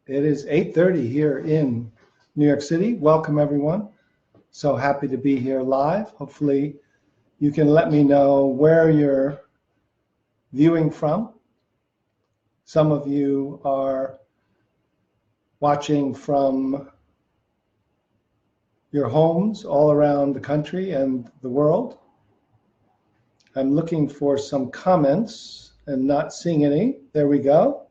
It is 8:30 here in New York City. Welcome, everyone. So happy to be here live. Hopefully, you can let me know where you're viewing from. Some of you are watching from your homes all around the country and the world. I'm looking for some comments and not seeing any. There we go.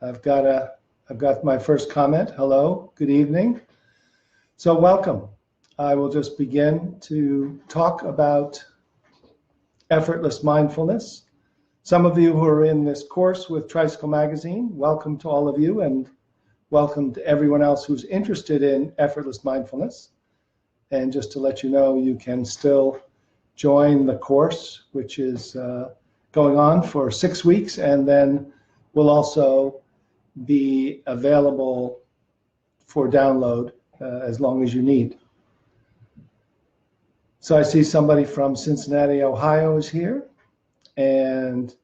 I've got my first comment. Hello, good evening. So welcome. I will just begin to talk about effortless mindfulness. Some of you who are in this course with Tricycle Magazine, welcome to all of you, and welcome to everyone else who's interested in effortless mindfulness. And just to let you know, you can still join the course, which is going on for 6 weeks, and then will also be available for download as long as you need. So I see somebody from Cincinnati, Ohio is here, and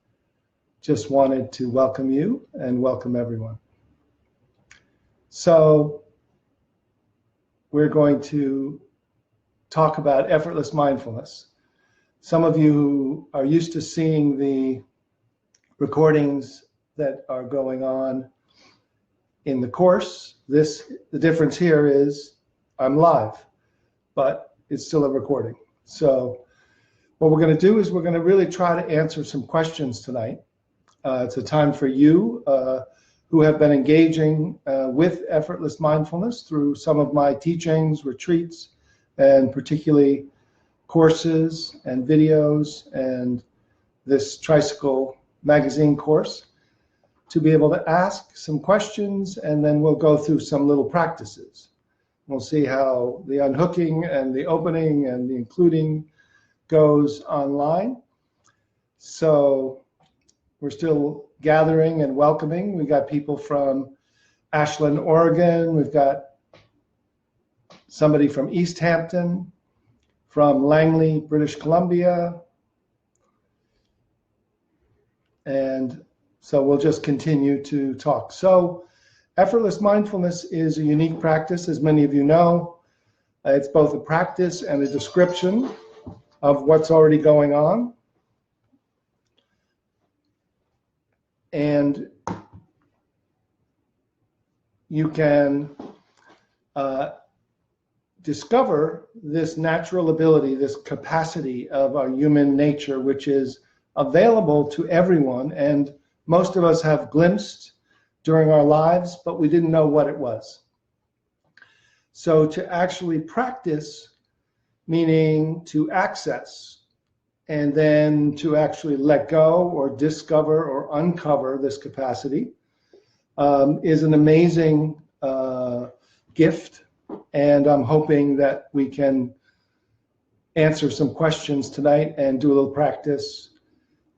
just wanted to welcome you and welcome everyone. So we're going to talk about effortless mindfulness. Some of you who are used to seeing the recordings that are going on in the course, the difference here is I'm live, but it's still a recording. So what we're going to do is we're going to really try to answer some questions tonight. It's a time for you who have been engaging with effortless mindfulness through some of my teachings, retreats, and particularly courses and videos and this Tricycle Magazine course, to be able to ask some questions, and then we'll go through some little practices. We'll see how the unhooking and the opening and the including goes online. So we're still gathering and welcoming. We got people from Ashland, Oregon. We've got somebody from East Hampton, from Langley, British Columbia. And so we'll just continue to talk. So effortless mindfulness is a unique practice, as many of you know. It's both a practice and a description of what's already going on. And you can discover this natural ability, this capacity of our human nature, which is available to everyone, and most of us have glimpsed during our lives, but we didn't know what it was. So to actually practice, meaning to access, and then to actually let go or discover or uncover this capacity is an amazing gift. And I'm hoping that we can answer some questions tonight and do a little practice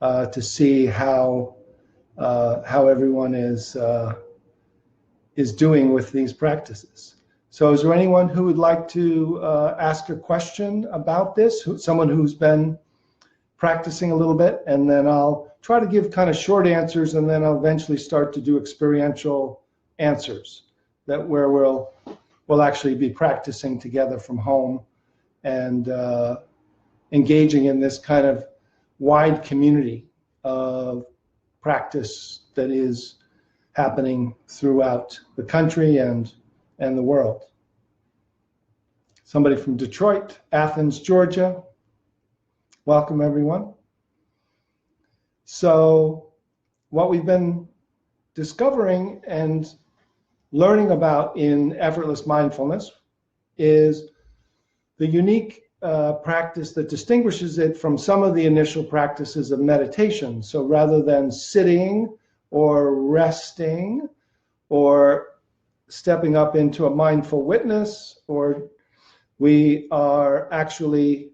to see how everyone is doing with these practices. So is there anyone who would like to ask a question about this? Someone who's been practicing a little bit, and then I'll try to give kind of short answers, and then I'll eventually start to do experiential answers where we'll actually be practicing together from home and engaging in this kind of wide community of practice that is happening throughout the country and the world. Somebody from Detroit, Athens, Georgia. Welcome, everyone. So what we've been discovering and learning about in effortless mindfulness is the unique practice that distinguishes it from some of the initial practices of meditation. So rather than sitting or resting or stepping up into a mindful witness, or we are actually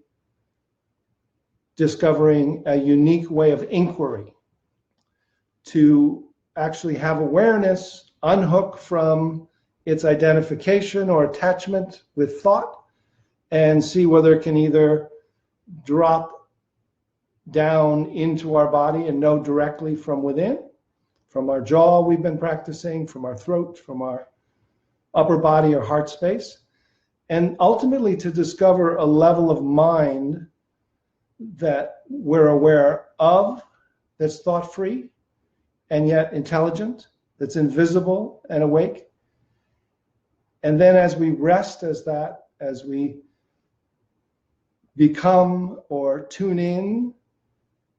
discovering a unique way of inquiry to actually have awareness, unhook from its identification or attachment with thought, and see whether it can either drop down into our body and know directly from within, From our jaw, we've been practicing, from our throat, from our upper body or heart space, and ultimately to discover a level of mind that we're aware of, that's thought-free and yet intelligent, that's invisible and awake. And then as we rest as we become or tune in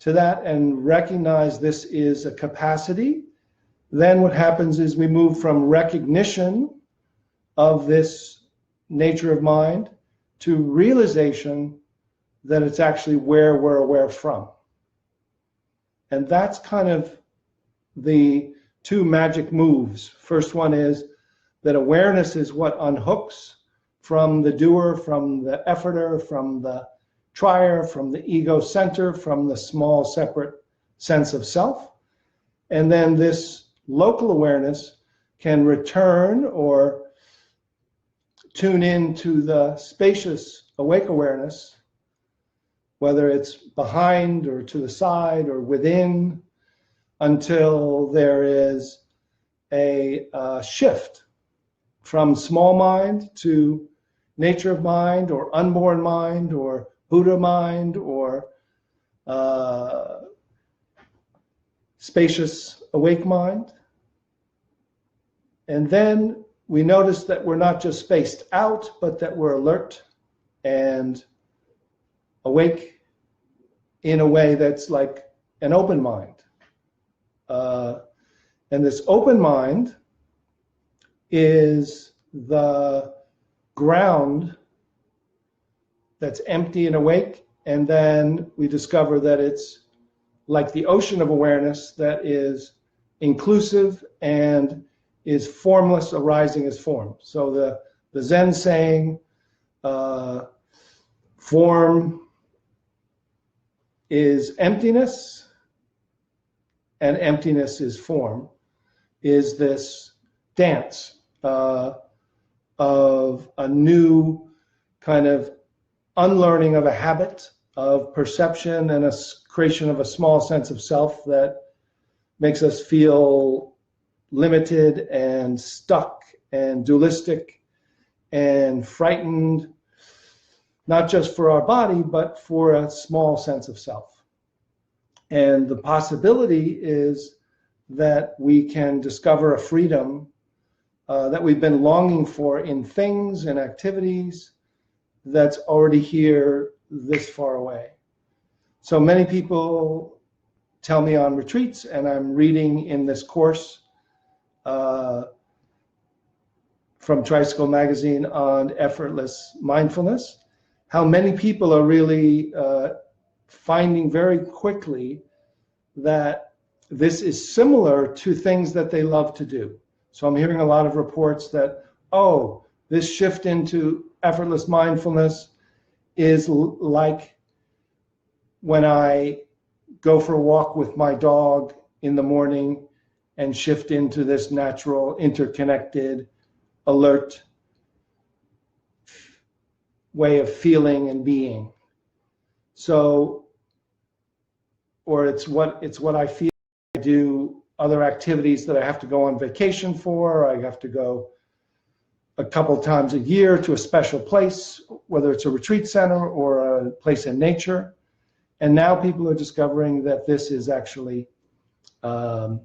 to that and recognize this is a capacity, then what happens is we move from recognition of this nature of mind to realization that it's actually where we're aware from. And that's kind of the two magic moves. First one is that awareness is what unhooks from the doer, from the efforter, from the trier, from the ego center, from the small separate sense of self. And then this local awareness can return or tune into the spacious awake awareness, whether it's behind or to the side or within, until there is a shift from small mind to nature of mind or unborn mind or Buddha mind or spacious awake mind. And then we notice that we're not just spaced out, but that we're alert and awake in a way that's like an open mind. And this open mind is the ground that's empty and awake, and then we discover that it's like the ocean of awareness that is inclusive and is formless, arising as form. So the Zen saying, form is emptiness and emptiness is form, is this dance of a new kind of unlearning of a habit of perception and a creation of a small sense of self that makes us feel limited and stuck and dualistic and frightened, not just for our body, but for a small sense of self. And the possibility is that we can discover a freedom that we've been longing for in things and activities that's already here this far away. So many people tell me on retreats, and I'm reading in this course from Tricycle Magazine on Effortless Mindfulness, how many people are really finding very quickly that this is similar to things that they love to do. So I'm hearing a lot of reports that, oh, this shift into effortless mindfulness is like when I go for a walk with my dog in the morning and shift into this natural, interconnected, alert way of feeling and being. So, or it's what I feel. I do other activities that I have to go on vacation for, or I have to go a couple times a year to a special place, whether it's a retreat center or a place in nature. And now people are discovering that this is actually a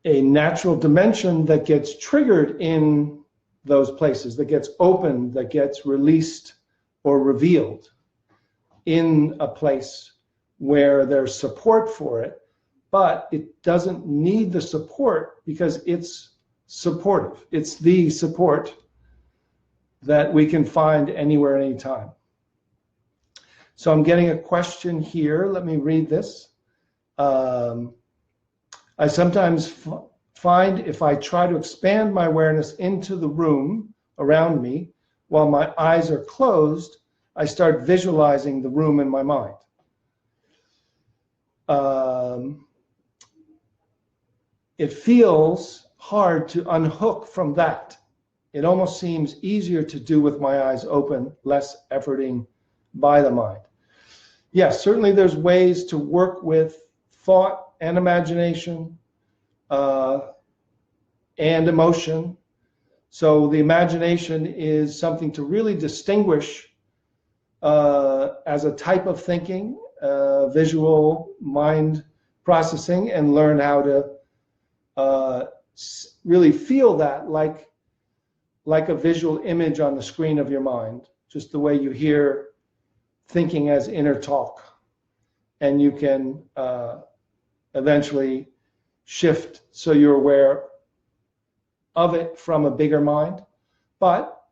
natural dimension that gets triggered in those places, that gets opened, that gets released or revealed in a place where there's support for it, but it doesn't need the support because it's supportive. It's the support that we can find anywhere, anytime. So I'm getting a question here. Let me read this. I sometimes find if I try to expand my awareness into the room around me while my eyes are closed, I start visualizing the room in my mind. It feels hard to unhook from that. It almost seems easier to do with my eyes open, less efforting by the mind. Yes, certainly there's ways to work with thought and imagination and emotion. So the imagination is something to really distinguish as a type of thinking, visual mind processing, and learn how to really feel that like a visual image on the screen of your mind, just the way you hear thinking as inner talk. And you can eventually shift so you're aware of it from a bigger mind. But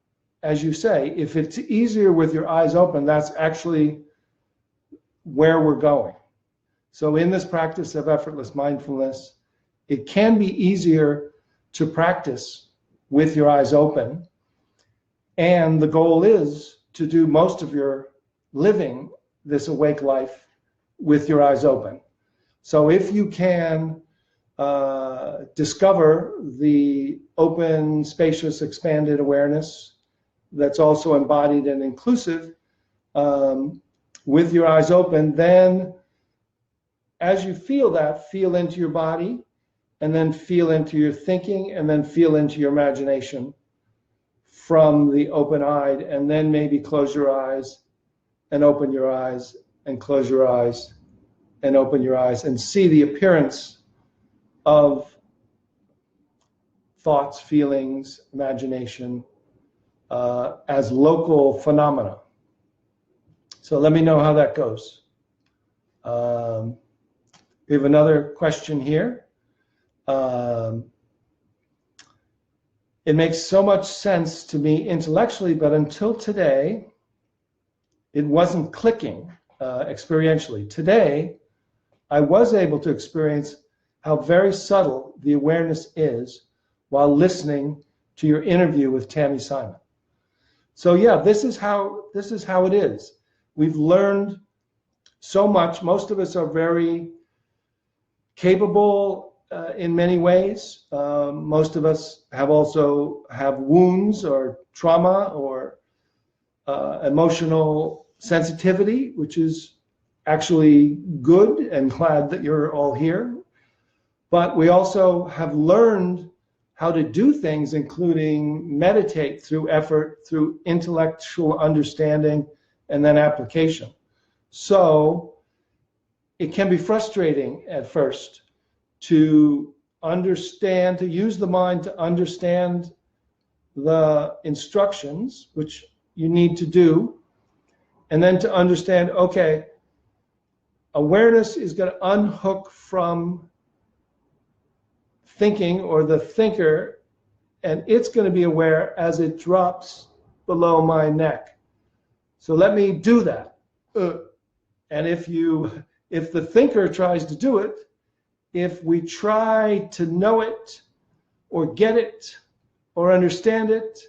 as you say, if it's easier with your eyes open, that's actually where we're going. So in this practice of effortless mindfulness, it can be easier to practice with your eyes open. And the goal is to do most of your living this awake life with your eyes open. So if you can discover the open, spacious, expanded awareness that's also embodied and inclusive with your eyes open, then as you feel that, feel into your body, and then feel into your thinking, and then feel into your imagination from the open-eyed, and then maybe close your eyes and open your eyes and close your eyes and open your eyes and see the appearance of thoughts, feelings, imagination as local phenomena. So let me know how that goes. We have another question here. It makes so much sense to me intellectually, but until today, it wasn't clicking experientially. Today, I was able to experience how very subtle the awareness is while listening to your interview with Tammy Simon. So yeah, this is how it is. We've learned so much. Most of us are very capable in many ways. Most of us have wounds or trauma or emotional sensitivity, which is actually good, and glad that you're all here. But we also have learned how to do things, including meditate through effort, through intellectual understanding, and then application. So it can be frustrating at first to understand, to use the mind to understand the instructions, which you need to do, and then to understand, okay, awareness is going to unhook from thinking or the thinker, and it's going to be aware as it drops below my neck. So let me do that. And if the thinker tries to do it, if we try to know it or get it or understand it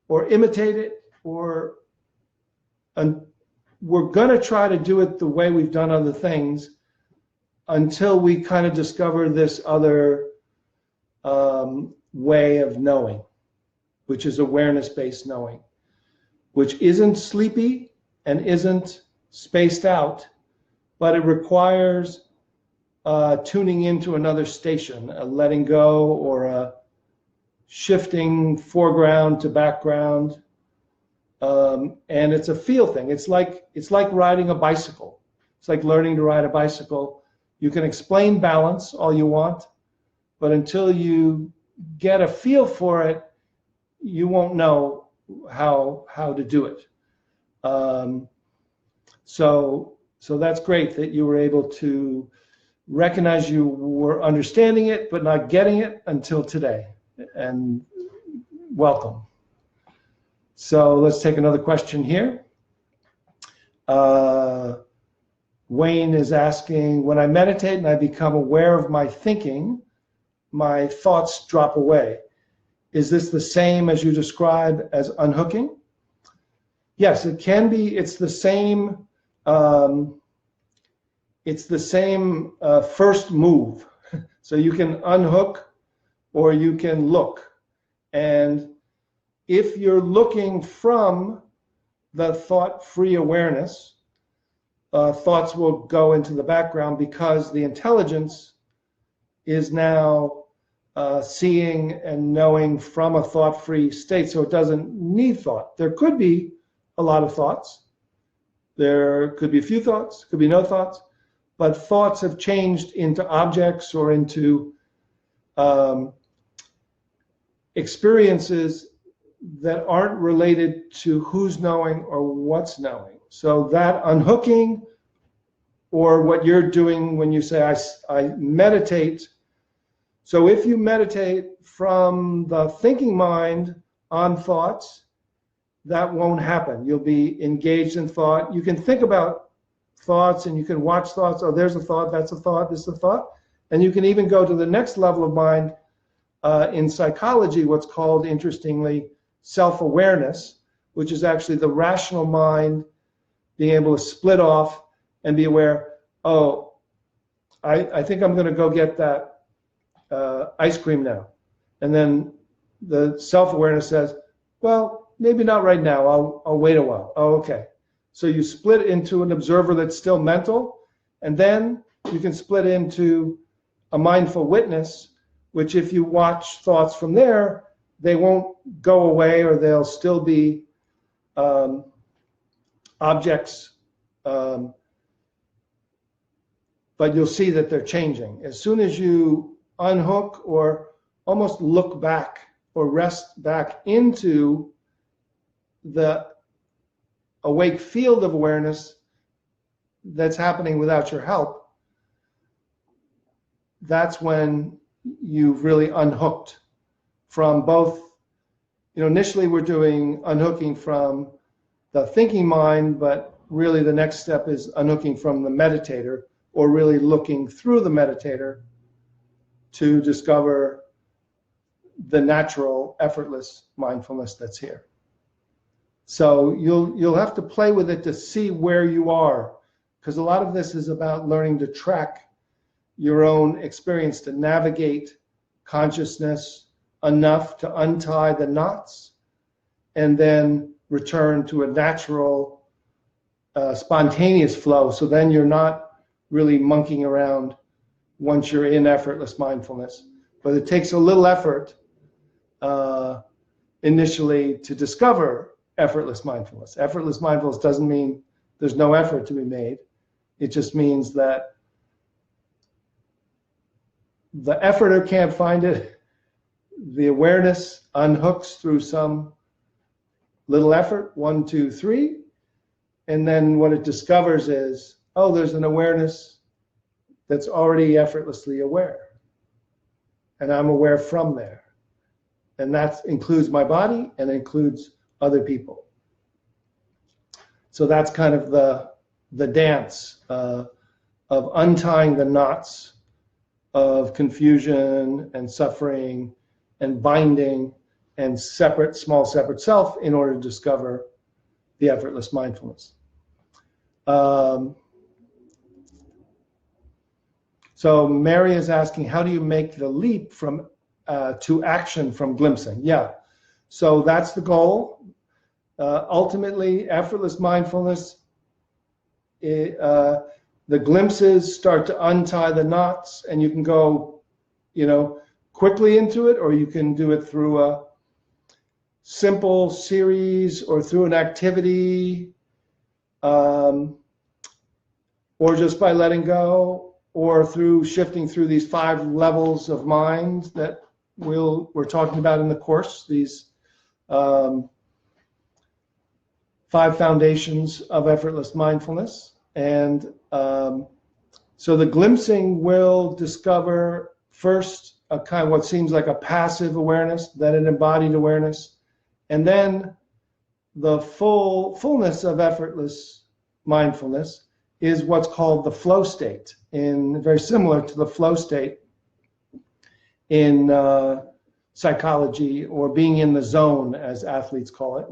or imitate it, we're going to try to do it the way we've done other things until we kind of discover this other way of knowing, which is awareness-based knowing, which isn't sleepy and isn't spaced out, but it requires tuning into another station, a letting go or a shifting foreground to background. And it's a feel thing. It's like riding a bicycle. It's like learning to ride a bicycle. You can explain balance all you want, but until you get a feel for it, you won't know how to do it. So that's great that you were able to recognize you were understanding it, but not getting it until today. And welcome. So let's take another question here. Wayne is asking, when I meditate and I become aware of my thinking, my thoughts drop away. Is this the same as you describe as unhooking? Yes, it can be. It's the same. It's the same first move. So you can unhook or you can look. And if you're looking from the thought-free awareness, thoughts will go into the background because the intelligence is now seeing and knowing from a thought-free state, so it doesn't need thought. There could be a lot of thoughts. There could be a few thoughts, could be no thoughts, but thoughts have changed into objects or into experiences that aren't related to who's knowing or what's knowing. So that unhooking, or what you're doing when you say, I meditate. So if you meditate from the thinking mind on thoughts, that won't happen. You'll be engaged in thought. You can think about thoughts and you can watch thoughts. Oh, there's a thought, that's a thought, this is a thought. And you can even go to the next level of mind in psychology, what's called, interestingly, self-awareness, which is actually the rational mind being able to split off and be aware, oh, I think I'm going to go get that ice cream now. And then the self-awareness says, well, maybe not right now, I'll wait a while. Oh, okay. So you split into an observer that's still mental, and then you can split into a mindful witness, which if you watch thoughts from there, they won't go away, or they'll still be objects, but you'll see that they're changing. As soon as you unhook or almost look back or rest back into the awake field of awareness that's happening without your help, that's when you've really unhooked from both, initially we're doing unhooking from the thinking mind, but really the next step is unhooking from the meditator, or really looking through the meditator to discover the natural, effortless mindfulness that's here. So you'll have to play with it to see where you are, because a lot of this is about learning to track your own experience, to navigate consciousness enough to untie the knots and then return to a natural, spontaneous flow. So then you're not really monkeying around once you're in effortless mindfulness. But it takes a little effort initially to discover effortless mindfulness. Effortless mindfulness doesn't mean there's no effort to be made. It just means that the efforter can't find it. The awareness unhooks through some little effort, 1, 2, 3. And then what it discovers is, oh, there's an awareness that's already effortlessly aware. And I'm aware from there. And that includes my body and includes other people. So that's kind of the dance of untying the knots of confusion and suffering and binding and small separate self in order to discover the effortless mindfulness. So Mary is asking, how do you make the leap from to action from glimpsing? Yeah, so that's the goal. Ultimately, effortless mindfulness, the glimpses start to untie the knots, and you can go, quickly into it, or you can do it through a simple series or through an activity, or just by letting go, or through shifting through these 5 levels of mind that we're talking about in the course, these 5 foundations of effortless mindfulness. And so the glimpsing will discover first a kind of what seems like a passive awareness, then an embodied awareness, and then the fullness of effortless mindfulness is what's called the flow state, very similar to the flow state in psychology, or being in the zone, as athletes call it.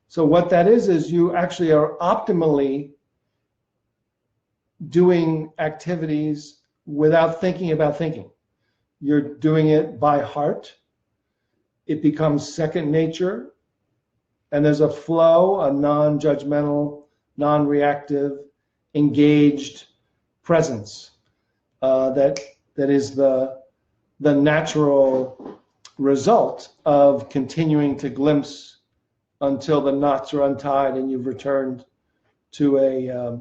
So what that is you actually are optimally doing activities without thinking about thinking. You're doing it by heart. It becomes second nature, and there's a flow, a non-judgmental, non-reactive, engaged presence that is the natural result of continuing to glimpse until the knots are untied and you've returned to a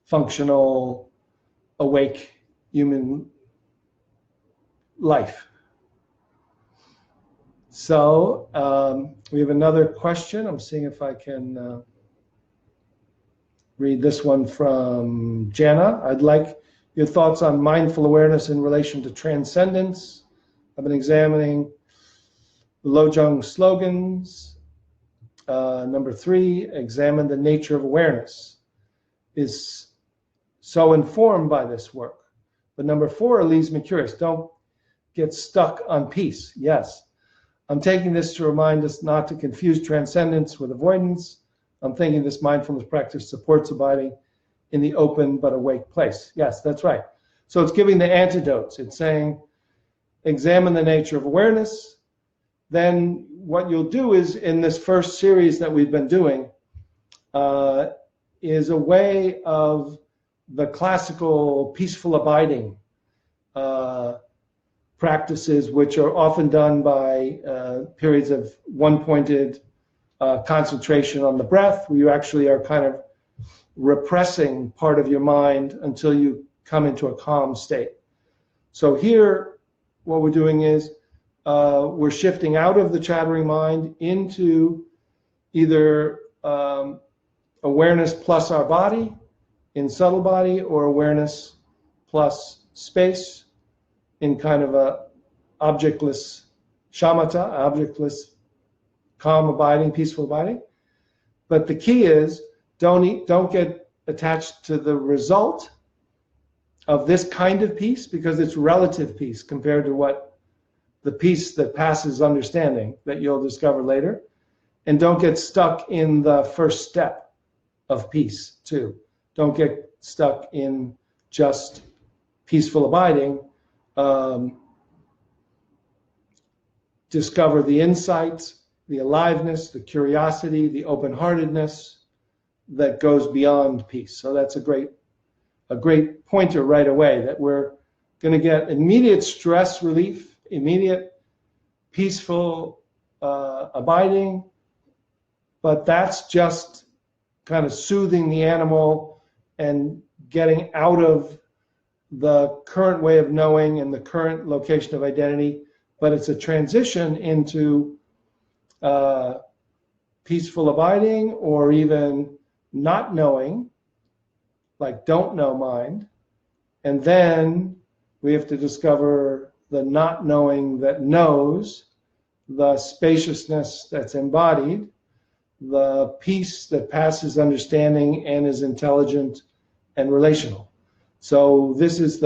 functional, awake human life. So we have another question. I'm seeing if I can read this one from Jana. I'd like your thoughts on mindful awareness in relation to transcendence. I've been examining the Lojong slogans. Number 3, examine the nature of awareness. Is so informed by this work. But number 4 leaves me curious. Don't get stuck on peace. Yes. I'm taking this to remind us not to confuse transcendence with avoidance. I'm thinking this mindfulness practice supports abiding in the open but awake place. Yes, that's right. So it's giving the antidotes. It's saying, examine the nature of awareness. Then what you'll do is, in this first series that we've been doing, is a way of the classical peaceful abiding practices, which are often done by periods of one-pointed concentration on the breath, where you actually are kind of repressing part of your mind until you come into a calm state. So here, what we're doing is we're shifting out of the chattering mind into either awareness plus our body in subtle body, or awareness plus space in kind of a objectless shamatha, objectless, calm abiding, peaceful abiding. But the key is don't get attached to the result of this kind of peace, because it's relative peace compared to what the peace that passes understanding that you'll discover later. And don't get stuck in the first step of peace too. Don't get stuck in just peaceful abiding. Discover the insights, the aliveness, the curiosity, the open-heartedness that goes beyond peace. So that's a great pointer right away, that we're going to get immediate stress relief, immediate peaceful abiding, but that's just kind of soothing the animal and getting out of the current way of knowing and the current location of identity. But it's a transition into peaceful abiding, or even not knowing, like don't know mind. And then we have to discover the not knowing that knows, the spaciousness that's embodied, the peace that passes understanding and is intelligent and relational. So this is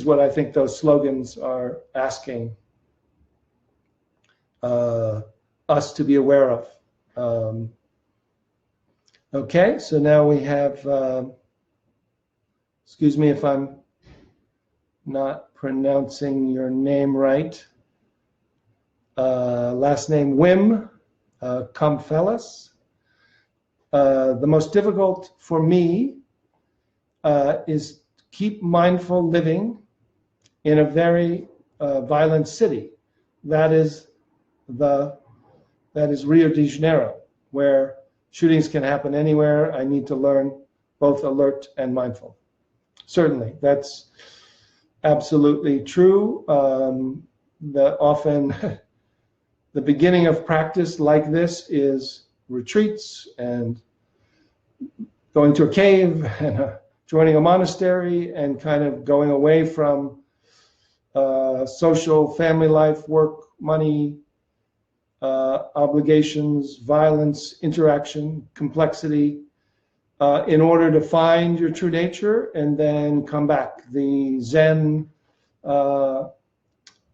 what I think those slogans are asking us to be aware of. Okay, so now we have, excuse me if I'm not pronouncing your name right. Last name Wim Kamfelis. The most difficult for me is keep mindful living in a very violent city. That is Rio de Janeiro, where shootings can happen anywhere. I need to learn both alert and mindful. Certainly, that's absolutely true. Often the beginning of practice like this is retreats and going to a cave and joining a monastery and kind of going away from social, family life, work, money, obligations, violence, interaction, complexity, in order to find your true nature and then come back. The Zen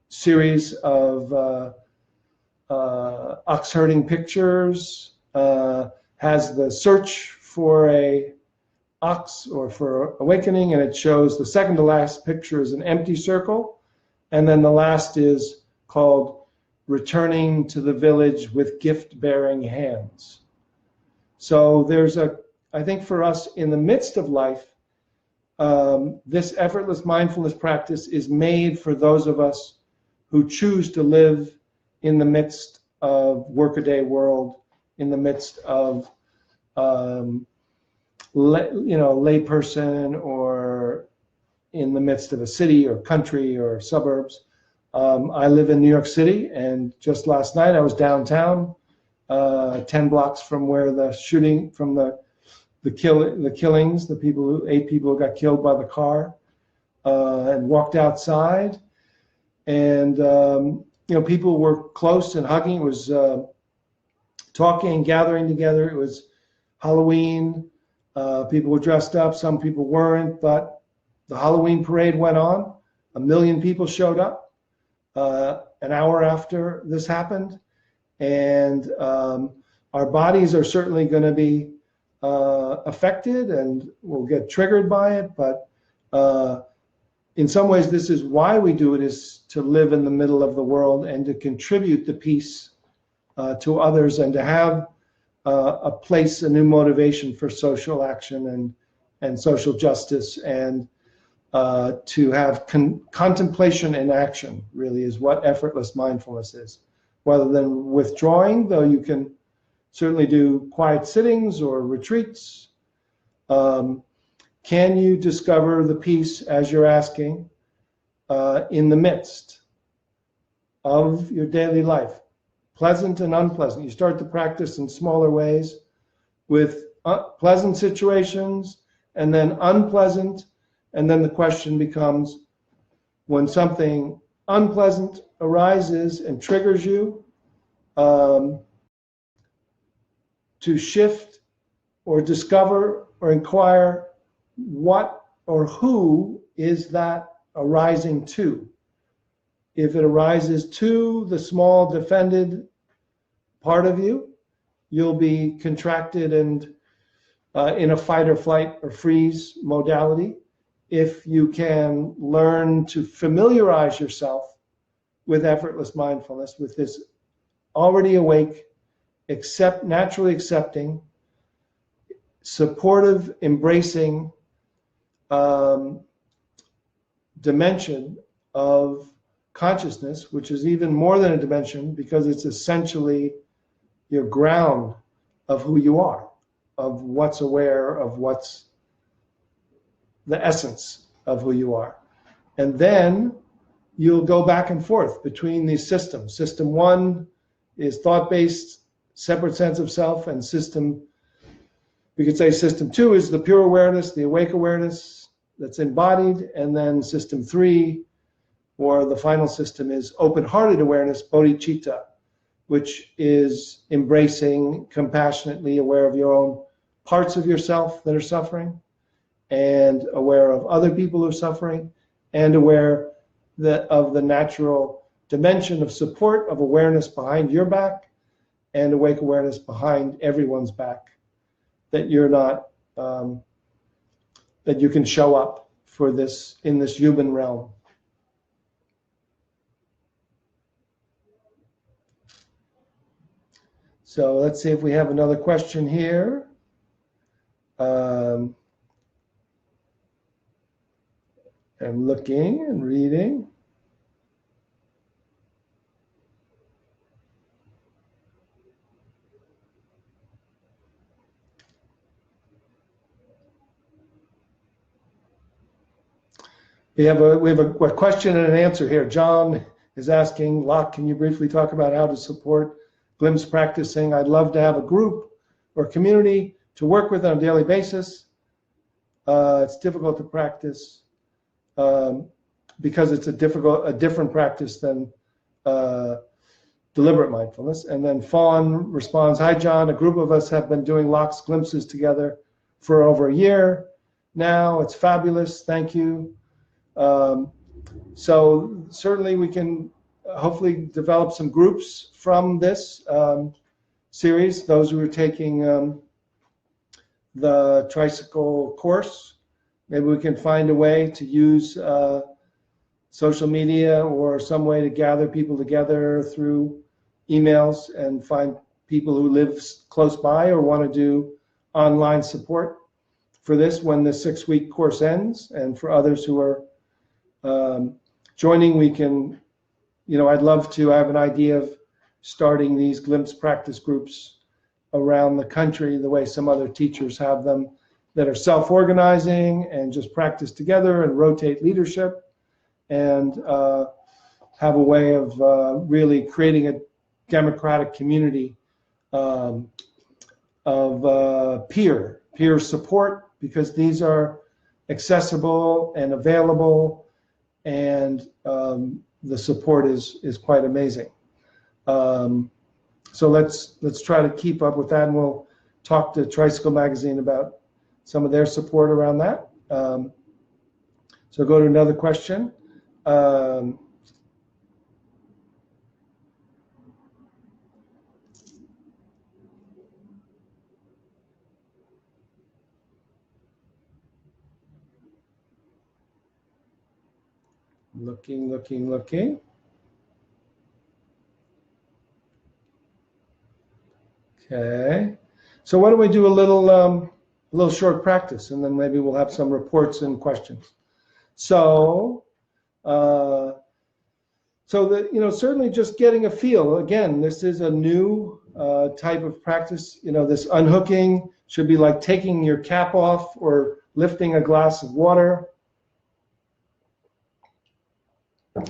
series of ox herding pictures has the search for a ox or for awakening, and it shows the second to last picture is an empty circle, and then the last is called returning to the village with gift-bearing hands. So I think for us in the midst of life, this effortless mindfulness practice is made for those of us who choose to live in the midst of workaday world, in the midst of layperson, or in the midst of a city or country or suburbs. I live in New York City, and just last night I was downtown, 10 blocks from where the shooting, from the killings, 8 people who got killed by the car, and walked outside, and people were close and hugging. It was talking, gathering together. It was Halloween. People were dressed up. Some people weren't, but the Halloween parade went on. 1 million people showed up an hour after this happened, and our bodies are certainly going to be affected, and we'll get triggered by it. But in some ways, this is why we do it, is to live in the middle of the world and to contribute the peace to others, and to have a place, a new motivation for social action and social justice, and to have contemplation in action, really, is what effortless mindfulness is. Rather than withdrawing, though you can certainly do quiet sittings or retreats, can you discover the peace, as you're asking, in the midst of your daily life, pleasant and unpleasant? You start to practice in smaller ways with pleasant situations and then unpleasant. And then the question becomes, when something unpleasant arises and triggers you, to shift or discover or inquire what or who is that arising to. If it arises to the small defended part of you, you'll be contracted and in a fight or flight or freeze modality. If you can learn to familiarize yourself with effortless mindfulness, with this already awake, naturally accepting, supportive, embracing dimension of consciousness, which is even more than a dimension, because it's essentially your ground of who you are, of what's aware, of what's the essence of who you are. And then you'll go back and forth between these systems. System 1 is thought-based, separate sense of self, and we could say system 2 is the pure awareness, the awake awareness that's embodied, and then system 3, or the final system, is open-hearted awareness, bodhicitta, which is embracing, compassionately aware of your own parts of yourself that are suffering, and aware of other people who are suffering, and aware of the natural dimension of support, of awareness behind your back, and awake awareness behind everyone's back, that you're not, that you can show up for this in this human realm. So let's see if we have another question here. I'm looking and reading. We have a question and an answer here. John is asking, Locke, can you briefly talk about how to support glimpse practicing? I'd love to have a group or community to work with on a daily basis. It's difficult to practice because it's a different practice than deliberate mindfulness. And then Fawn responds, hi, John. A group of us have been doing Locke's glimpses together for over a year now. It's fabulous. Thank you. So certainly we can hopefully develop some groups from this series. Those who are taking the tricycle course, maybe we can find a way to use social media or some way to gather people together through emails and find people who live close by or want to do online support for this when the 6-week course ends. And for others who are joining, we can, I'd love to. I have an idea of starting these glimpse practice groups around the country the way some other teachers have them, that are self-organizing and just practice together and rotate leadership, and have a way of really creating a democratic community of peer support, because these are accessible and available, and the support is quite amazing. So let's try to keep up with that, and we'll talk to Tricycle Magazine about some of their support around that. So go to another question. Looking. Okay. So why don't we do a little short practice, and then maybe we'll have some reports and questions. So, certainly just getting a feel. Again, this is a new type of practice. This unhooking should be like taking your cap off or lifting a glass of water.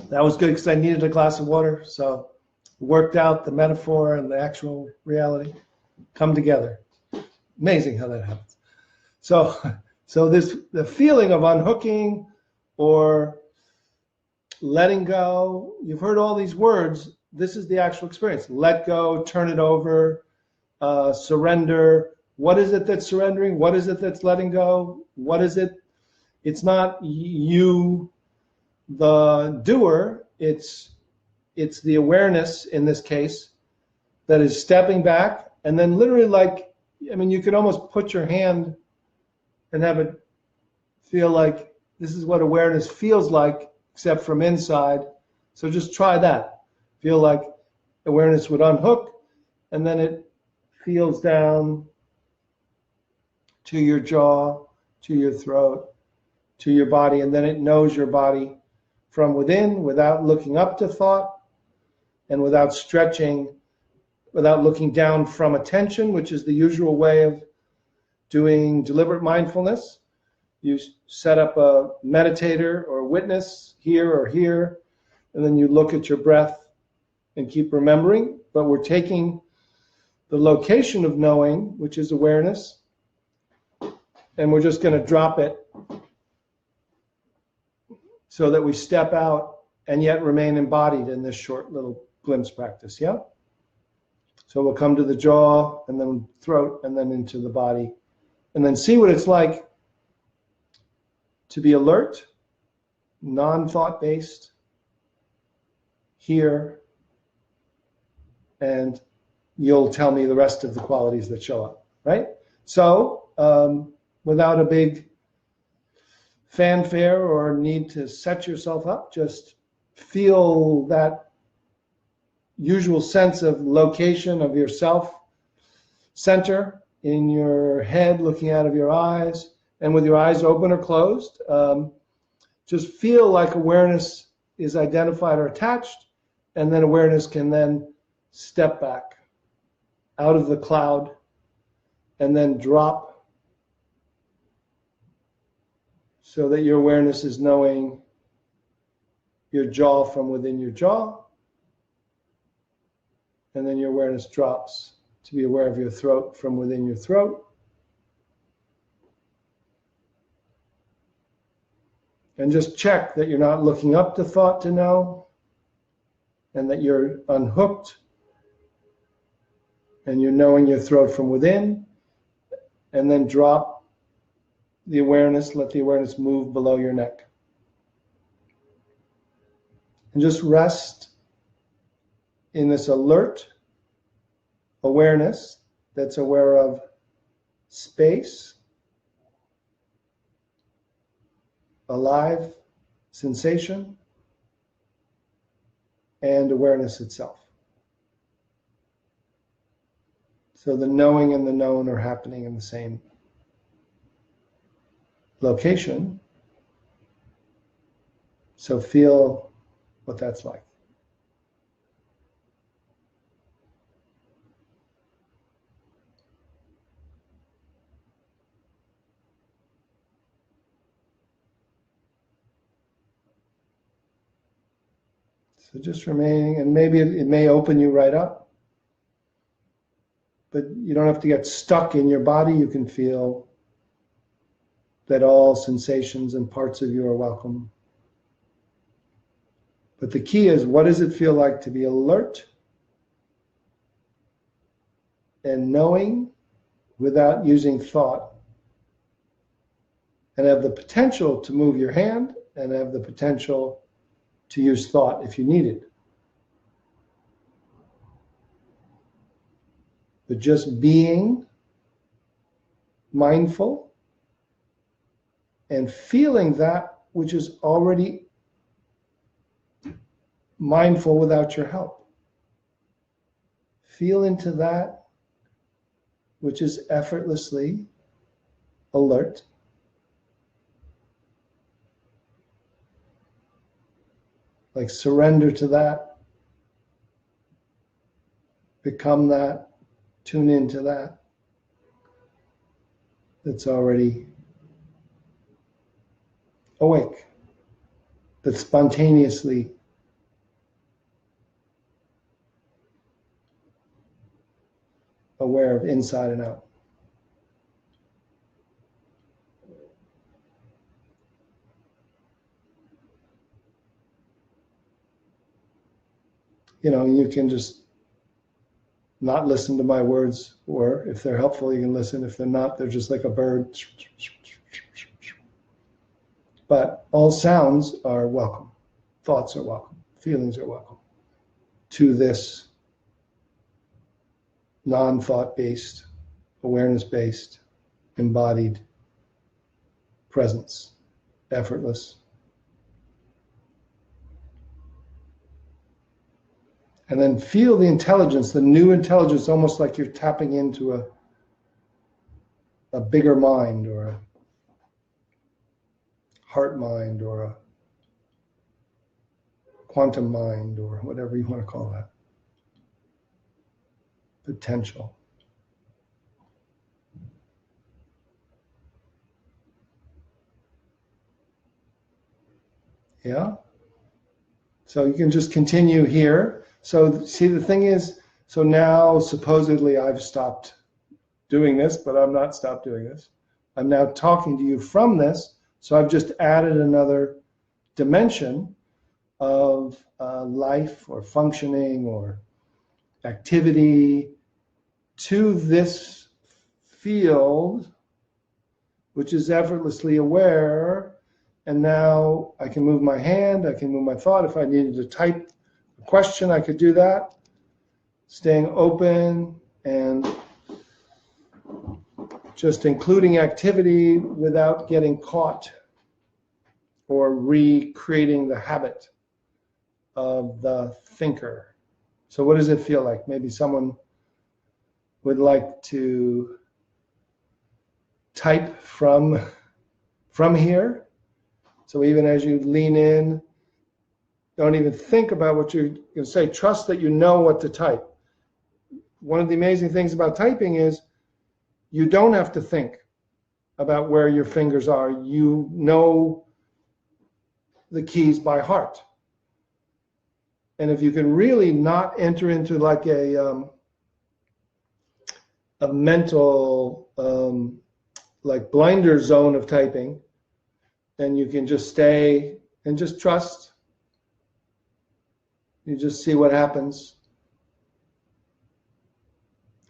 That was good because I needed a glass of water, so worked out the metaphor and the actual reality come together. Amazing how that happens. So the feeling of unhooking or letting go, you've heard all these words. This is the actual experience. Let go, turn it over, surrender. What is it that's surrendering? What is it that's letting go? What is it? It's not you, the doer. It's the awareness in this case that is stepping back, and then literally you could almost put your hand and have it feel like this is what awareness feels like, except from inside. So just try that. Feel like awareness would unhook, and then it feels down to your jaw, to your throat, to your body, and then it knows your body from within without looking up to thought and without stretching, without looking down from attention, which is the usual way of doing deliberate mindfulness. You set up a meditator or witness here or here, and then you look at your breath and keep remembering. But we're taking the location of knowing, which is awareness, and we're just going to drop it so that we step out and yet remain embodied in this short little glimpse practice, yeah? So we'll come to the jaw, and then throat, and then into the body, and then see what it's like to be alert, non-thought-based, here, and you'll tell me the rest of the qualities that show up, right? So without a big fanfare or need to set yourself up, just feel that usual sense of location of yourself center in your head, looking out of your eyes, and with your eyes open or closed, just feel like awareness is identified or attached, and then awareness can then step back out of the cloud and then drop so that your awareness is knowing your jaw from within your jaw, and then your awareness drops to be aware of your throat from within your throat. And just check that you're not looking up to thought to know, and that you're unhooked, and you're knowing your throat from within, and then drop the awareness, let the awareness move below your neck. And just rest in this alert awareness that's aware of space, alive sensation, and awareness itself. So the knowing and the known are happening in the same location. So feel what that's like. So just remaining, and maybe it may open you right up, but you don't have to get stuck in your body. You can feel that all sensations and parts of you are welcome. But the key is, what does it feel like to be alert and knowing without using thought, and have the potential to move your hand and have the potential to use thought if you need it. But just being mindful and feeling that which is already mindful without your help. Feel into that which is effortlessly alert. Like surrender to that, become that, tune into that. That's already awake, that's spontaneously aware of inside and out. You know, you can just not listen to my words, or if they're helpful, you can listen. If they're not, they're just like a bird. But all sounds are welcome. Thoughts are welcome. Feelings are welcome to this non-thought-based, awareness-based, embodied presence, effortless. And then feel the intelligence, the new intelligence, almost like you're tapping into a bigger mind, or a heart mind, or a quantum mind, or whatever you want to call that. Potential. Yeah? So you can just continue here. So see, the thing is, so now supposedly I've stopped doing this, but I'm not stopped doing this. I'm now talking to you from this. So I've just added another dimension of life or functioning or activity to this field, which is effortlessly aware. And now I can move my hand, I can move my thought. If I needed to type a question, I could do that. Staying open and just including activity without getting caught or recreating the habit of the thinker. So what does it feel like? Maybe someone would like to type from here. So even as you lean in, don't even think about what you're going to say. Trust that you know what to type. One of the amazing things about typing is you don't have to think about where your fingers are. You know the keys by heart. And if you can really not enter into like a mental like blinder zone of typing, then you can just stay and just trust. You just see what happens.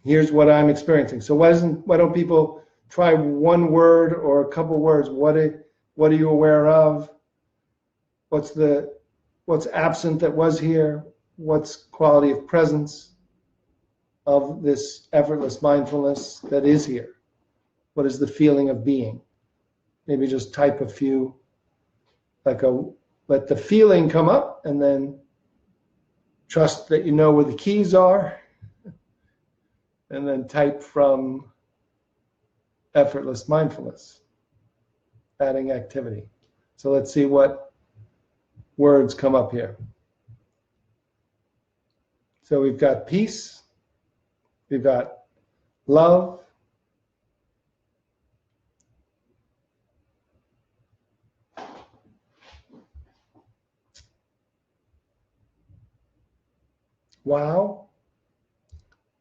Here's what I'm experiencing. So why don't people try one word or a couple words? What are you aware of? What's absent that was here? What's quality of presence of this effortless mindfulness that is here? What is the feeling of being? Maybe just type a few, let the feeling come up, and then trust that you know where the keys are, and then type from Effortless Mindfulness, adding activity. So let's see what words come up here. So we've got peace, we've got love, wow,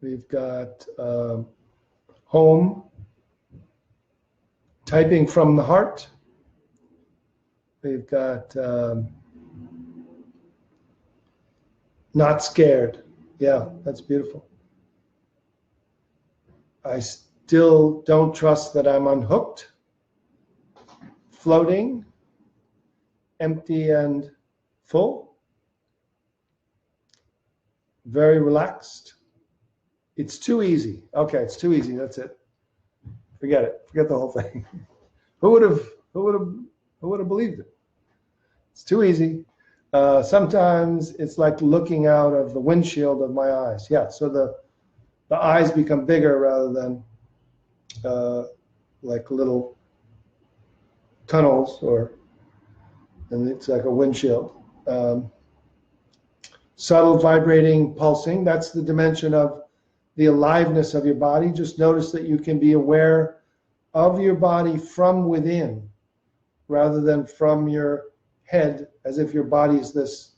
we've got home, typing from the heart, we've got not scared. Yeah, that's beautiful. I still don't trust that I'm unhooked, floating, empty and full, very relaxed. It's too easy. Okay, it's too easy. That's it. Forget it. Forget the whole thing. Who would have believed it? It's too easy. Sometimes it's like looking out of the windshield of my eyes. Yeah, so the eyes become bigger rather than like little tunnels, and it's like a windshield. Subtle, vibrating, pulsing, that's the dimension of the aliveness of your body. Just notice that you can be aware of your body from within rather than from your head, as if your body is this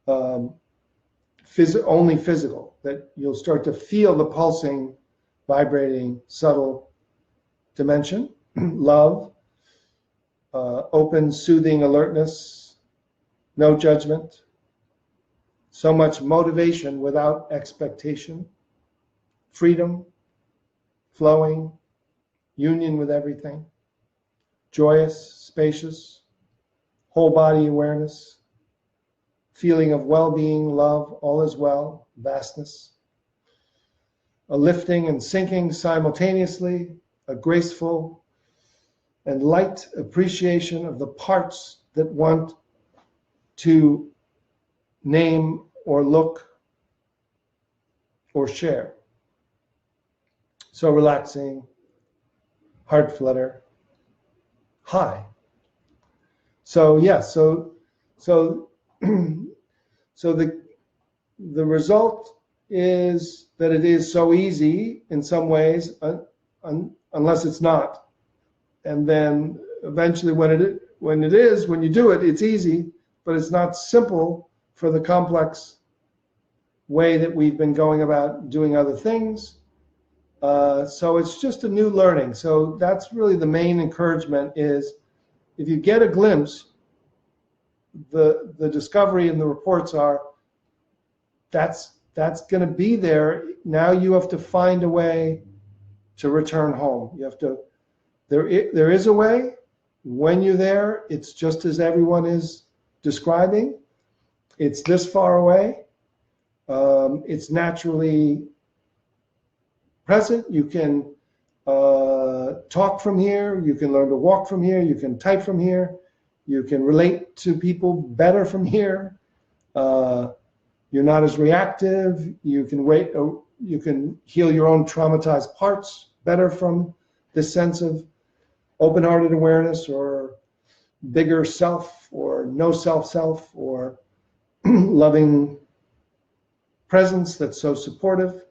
only physical, that you'll start to feel the pulsing, vibrating, subtle dimension. Love, open, soothing alertness, no judgment, so much motivation without expectation, freedom, flowing, union with everything, joyous, spacious, whole body awareness, feeling of well-being, love, all is well, vastness, a lifting and sinking simultaneously, a graceful and light appreciation of the parts that want to name or look or share. So relaxing, heart flutter, high. So yes, so the result is that it is so easy in some ways, unless it's not. And then eventually when you do it, it's easy, but it's not simple for the complex way that we've been going about doing other things. So it's just a new learning. So that's really the main encouragement is, if you get a glimpse, the discovery and the reports are, that's going to be there. Now you have to find a way to return home. You have to, there is a way. When you're there, it's just as everyone is describing. It's this far away. It's naturally present. You can talk from here. You can learn to walk from here. You can type from here. You can relate to people better from here. You're not as reactive. You can wait. You can heal your own traumatized parts better from this sense of open-hearted awareness, or bigger self, or no self, or loving presence that's so supportive.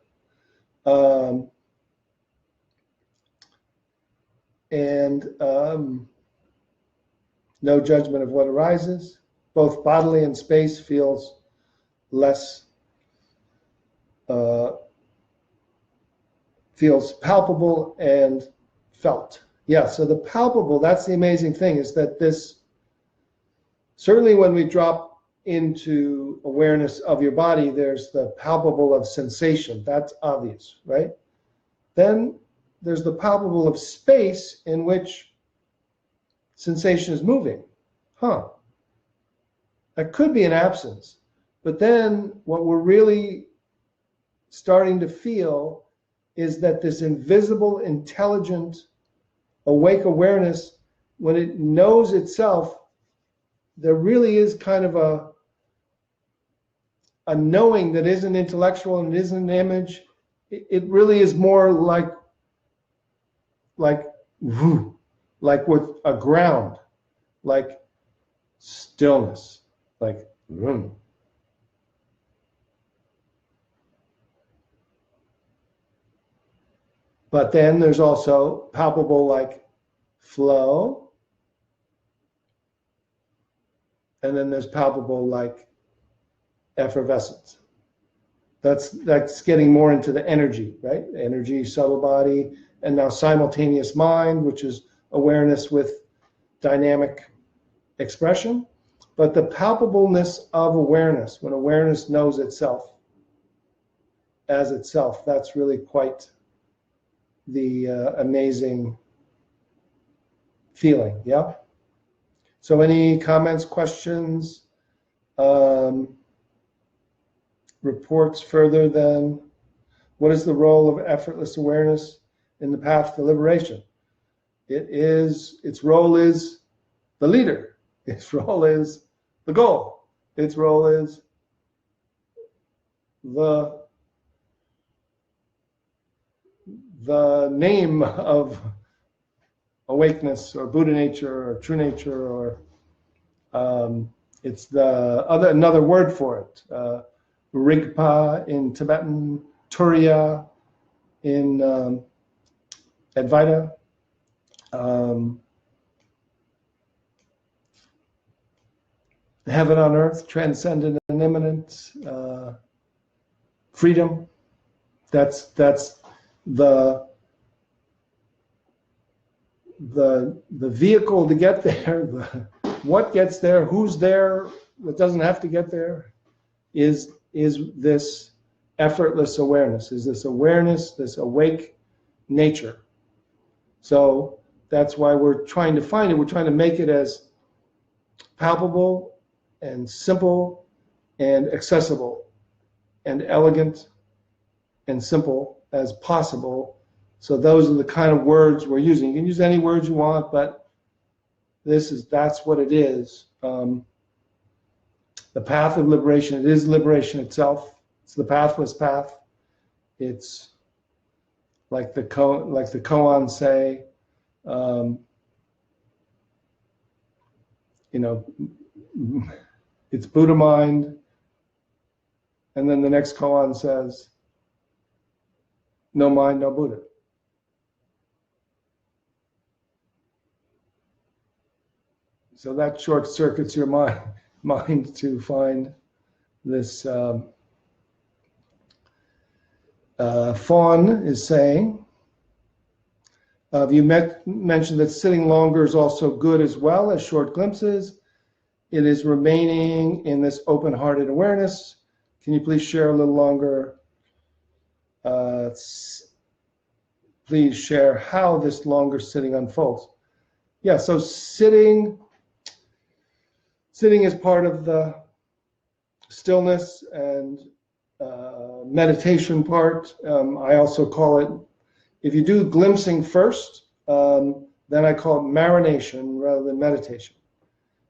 No judgment of what arises. Both bodily and space feels less, feels palpable and felt. Yeah, so the palpable, that's the amazing thing, is that this, certainly when we drop into awareness of your body, there's the palpable of sensation. That's obvious, right? Then there's the palpable of space, in which sensation is moving. That could be an absence. But then what we're really starting to feel is that this invisible, intelligent, awake awareness, when it knows itself, there really is kind of a knowing that isn't intellectual and isn't an image. it really is more like with a ground, like stillness, like vroom. But then there's also palpable, like flow. And then there's palpable, like effervescence. That's getting more into the energy, right? Energy, subtle body, and now simultaneous mind, which is awareness with dynamic expression. But the palpableness of awareness, when awareness knows itself as itself, that's really quite the amazing feeling, yeah? So any comments, questions, reports further than what is the role of effortless awareness in the path to liberation? Its role is the leader. Its role is the goal. Its role is the name of awakeness or Buddha nature or true nature, or it's another word for it. Rigpa in Tibetan, Turiya in Advaita. Heaven on earth, transcendent and immanent, freedom. That's the vehicle to get there. What gets there, who's there, what doesn't have to get there, is this effortless awareness, is this awareness, this awake nature. So that's why we're trying to find it. We're trying to make it as palpable and simple and accessible and elegant and simple as possible. So those are the kind of words we're using. You can use any words you want, but that's what it is. The path of liberation, it is liberation itself. It's the pathless path. It's like the koans say, it's Buddha mind. And then the next koan says, no mind, no Buddha. So that short circuits your mind to find this. Fawn is saying, you mentioned that sitting longer is also good as well as short glimpses. It is remaining in this open-hearted awareness. Can you please share a little longer? Please share how this longer sitting unfolds. Yeah, so sitting is part of the stillness and meditation part. I also call it, if you do glimpsing first, then I call it marination rather than meditation.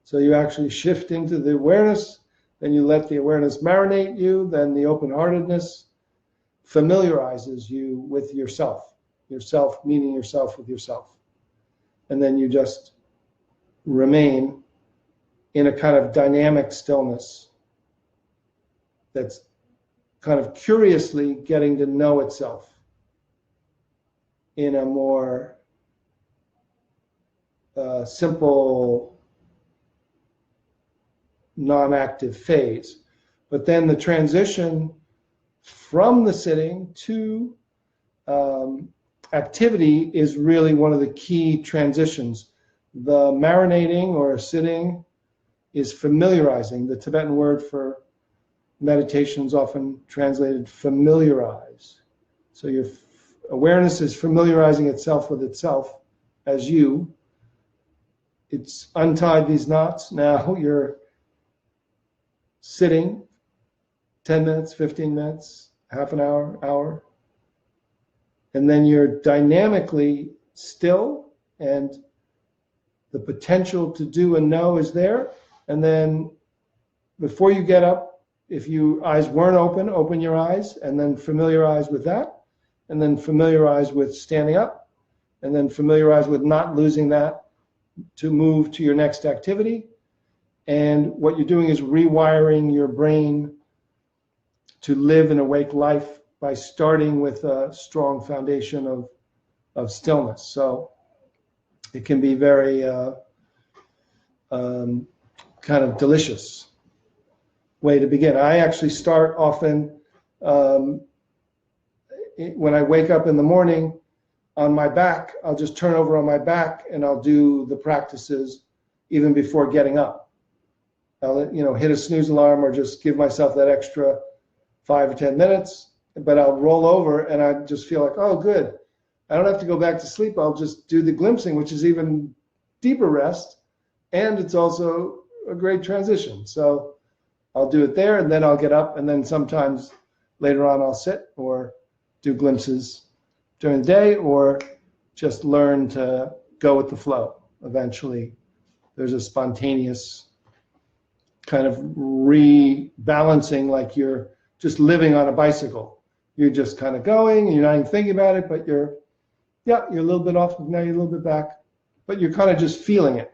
So you actually shift into the awareness, then you let the awareness marinate you, then the open-heartedness familiarizes you with yourself meaning yourself with yourself. And then you just remain in a kind of dynamic stillness that's kind of curiously getting to know itself in a more simple, non-active phase. But then the transition from the sitting to activity is really one of the key transitions. The marinating or sitting is familiarizing. The Tibetan word for meditation is often translated familiarize. So your awareness is familiarizing itself with itself as you. It's untied these knots. Now you're sitting 10 minutes, 15 minutes, half an hour. And then you're dynamically still, and the potential to do and know is there. And then before you get up, if your eyes weren't open, open your eyes and then familiarize with that. and then familiarize with standing up, and then familiarize with not losing that to move to your next activity. And what you're doing is rewiring your brain to live an awake life by starting with a strong foundation of stillness. So it can be very kind of delicious way to begin. I actually start often when I wake up in the morning on my back. I'll just turn over on my back and I'll do the practices even before getting up. I'll hit a snooze alarm or just give myself that extra 5 or 10 minutes, but I'll roll over and I just feel like, oh, good. I don't have to go back to sleep. I'll just do the glimpsing, which is even deeper rest, and it's also a great transition. So I'll do it there, and then I'll get up, and then sometimes later on I'll sit or do glimpses during the day, or just learn to go with the flow. Eventually, there's a spontaneous kind of rebalancing, like you're just living on a bicycle. You're just kind of going, and you're not even thinking about it, but you're a little bit off, now you're a little bit back, but you're kind of just feeling it.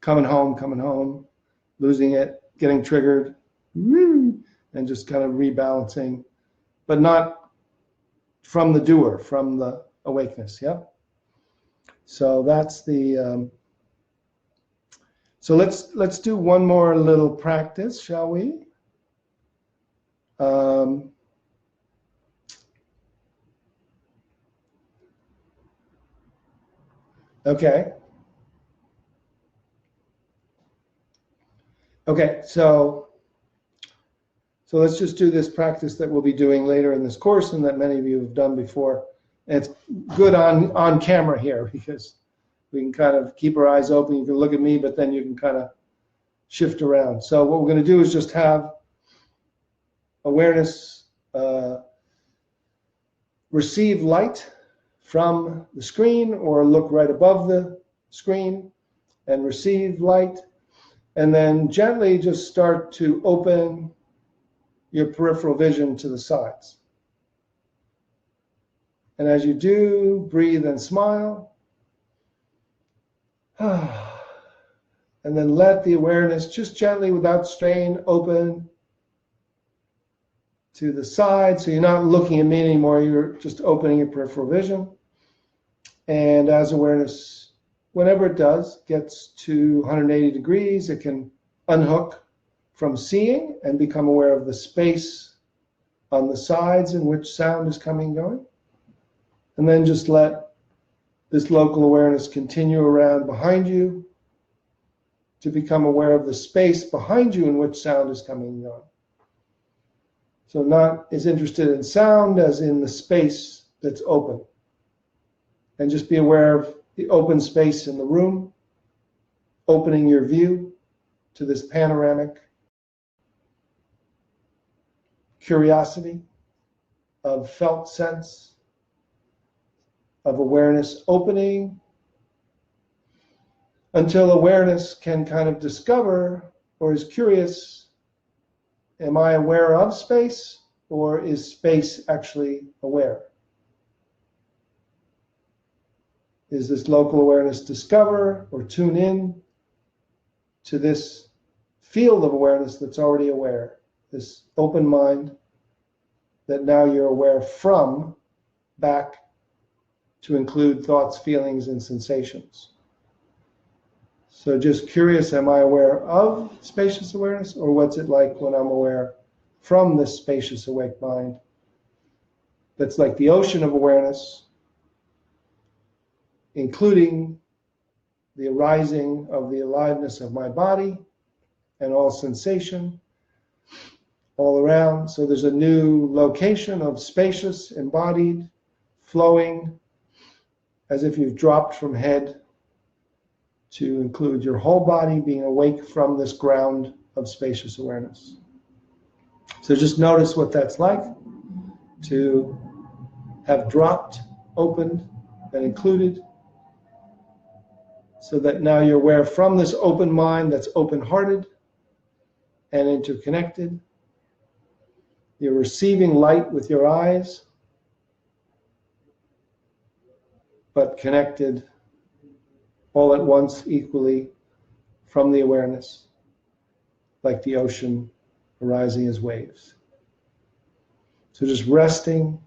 Coming home, losing it, getting triggered, and just kind of rebalancing, but not from the doer, from the awakeness, yeah? So that's the, so let's do one more little practice, shall we? Okay, so let's just do this practice that we'll be doing later in this course and that many of you have done before. And it's good on camera here because we can kind of keep our eyes open. You can look at me, but then you can kind of shift around. So what we're going to do is just have awareness receive light from the screen, or look right above the screen and receive light, and then gently just start to open your peripheral vision to the sides. And as you do, breathe and smile. And then let the awareness just gently, without strain, open to the side. So you're not looking at me anymore, you're just opening your peripheral vision. And as awareness, whenever it does, gets to 180 degrees, it can unhook from seeing and become aware of the space on the sides in which sound is coming and going. And then just let this local awareness continue around behind you to become aware of the space behind you in which sound is coming and going. So not as interested in sound as in the space that's open. And just be aware of the open space in the room, opening your view to this panoramic curiosity of felt sense, of awareness opening, until awareness can kind of discover, or is curious, am I aware of space, or is space actually aware? Is this local awareness discover or tune in to this field of awareness that's already aware, this open mind that now you're aware from, back to include thoughts, feelings, and sensations. So just curious, am I aware of spacious awareness, or what's it like when I'm aware from this spacious awake mind that's like the ocean of awareness, including the arising of the aliveness of my body and all sensation all around. So there's a new location of spacious, embodied, flowing, as if you've dropped from head to include your whole body, being awake from this ground of spacious awareness. So just notice what that's like to have dropped, opened, and included, so that now you're aware from this open mind that's open-hearted and interconnected. You're receiving light with your eyes, but connected all at once equally from the awareness, like the ocean arising as waves. So just resting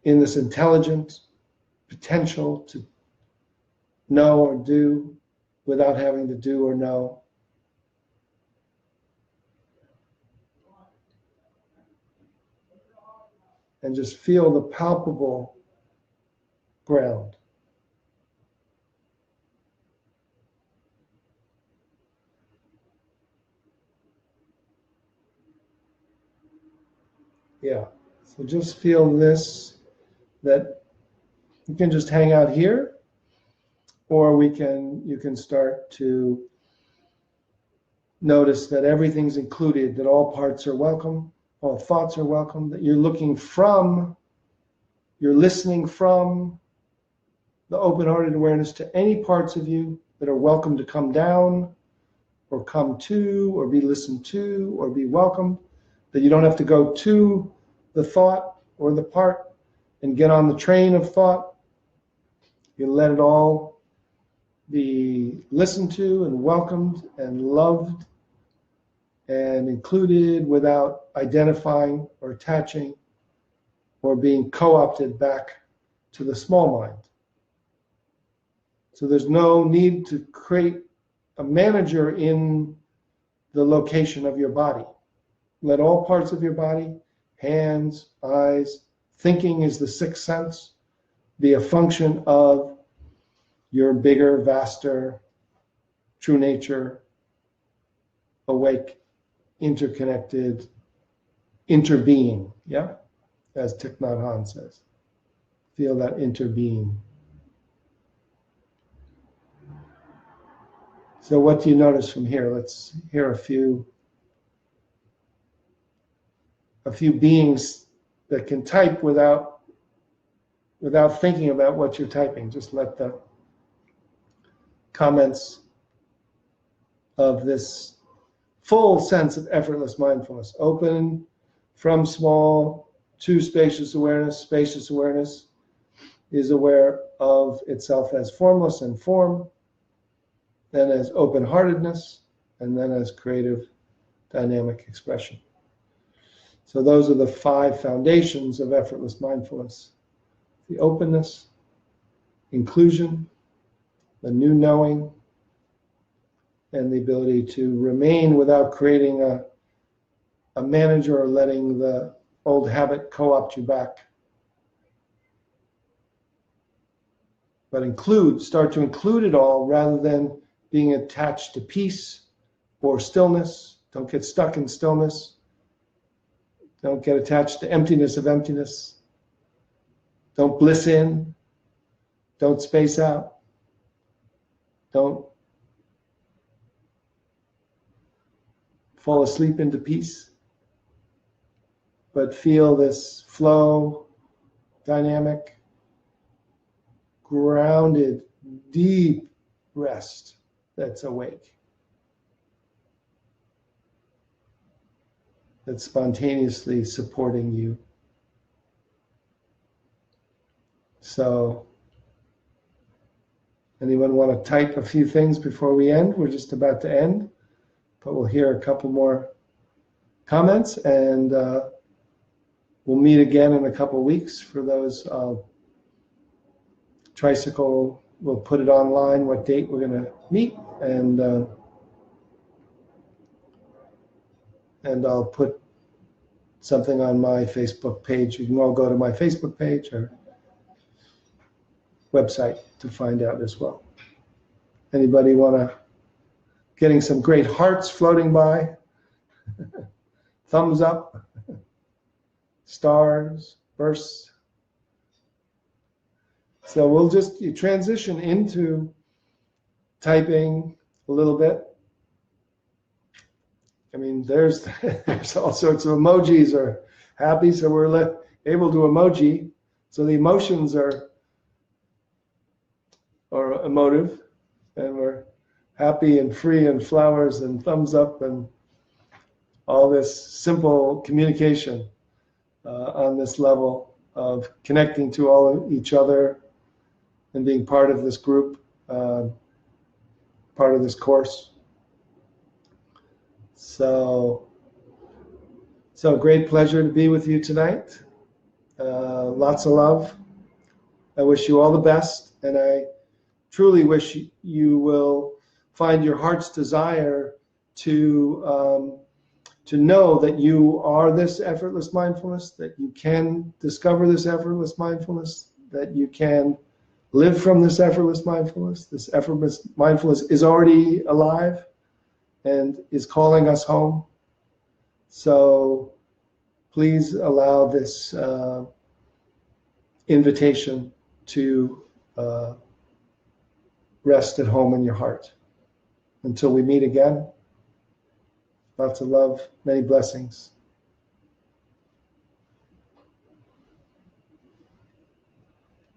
in this intelligent potential to know or do without having to do or know. And just feel the palpable ground. Yeah, so just feel this, that you can just hang out here, or you can start to notice that everything's included, that all parts are welcome, all thoughts are welcome, that you're listening from the open-hearted awareness to any parts of you that are welcome to come down, or come to, or be listened to, or be welcomed, that you don't have to go to the thought or the part and get on the train of thought. You let it all be listened to and welcomed and loved and included without identifying or attaching or being co-opted back to the small mind. So there's no need to create a manager in the location of your body. Let all parts of your body, hands, eyes, thinking is the sixth sense, be a function of your bigger, vaster, true nature, awake, interconnected, interbeing, yeah? As Thich Nhat Hanh says. Feel that interbeing. So what do you notice from here? Let's hear a few beings that can type without thinking about what you're typing. Just let the comments of this full sense of effortless mindfulness open from small to spacious awareness. Spacious awareness is aware of itself as formless and form, then as open-heartedness, and then as creative dynamic expression. So those are the 5 foundations of effortless mindfulness: the openness, inclusion, the new knowing, and the ability to remain without creating a manager or letting the old habit co-opt you back. But start to include it all rather than being attached to peace or stillness. Don't get stuck in stillness. Don't get attached to emptiness of emptiness. Don't bliss in. Don't space out. Don't fall asleep into peace. But feel this flow, dynamic, grounded, deep rest that's awake, that's spontaneously supporting you. So, anyone want to type a few things before we end? We're just about to end, but we'll hear a couple more comments, and we'll meet again in a couple weeks. For those tricycle, we'll put it online what date we're going to meet, and I'll put something on my Facebook page. You can all go to my Facebook page or website to find out as well. Anybody want to? Getting some great hearts floating by. Thumbs up. Stars, bursts. So we'll just transition into typing a little bit. I mean, there's all sorts of emojis are happy, so we're able to emoji. So the emotions are emotive, and we're happy and free and flowers and thumbs up and all this simple communication on this level of connecting to each other and being part of this group, part of this course. So great pleasure to be with you tonight. Lots of love. I wish you all the best, and I truly wish you will find your heart's desire to know that you are this effortless mindfulness, that you can discover this effortless mindfulness, that you can live from this effortless mindfulness. This effortless mindfulness is already alive and is calling us home. So please allow this invitation to rest at home in your heart. Until we meet again, lots of love, many blessings.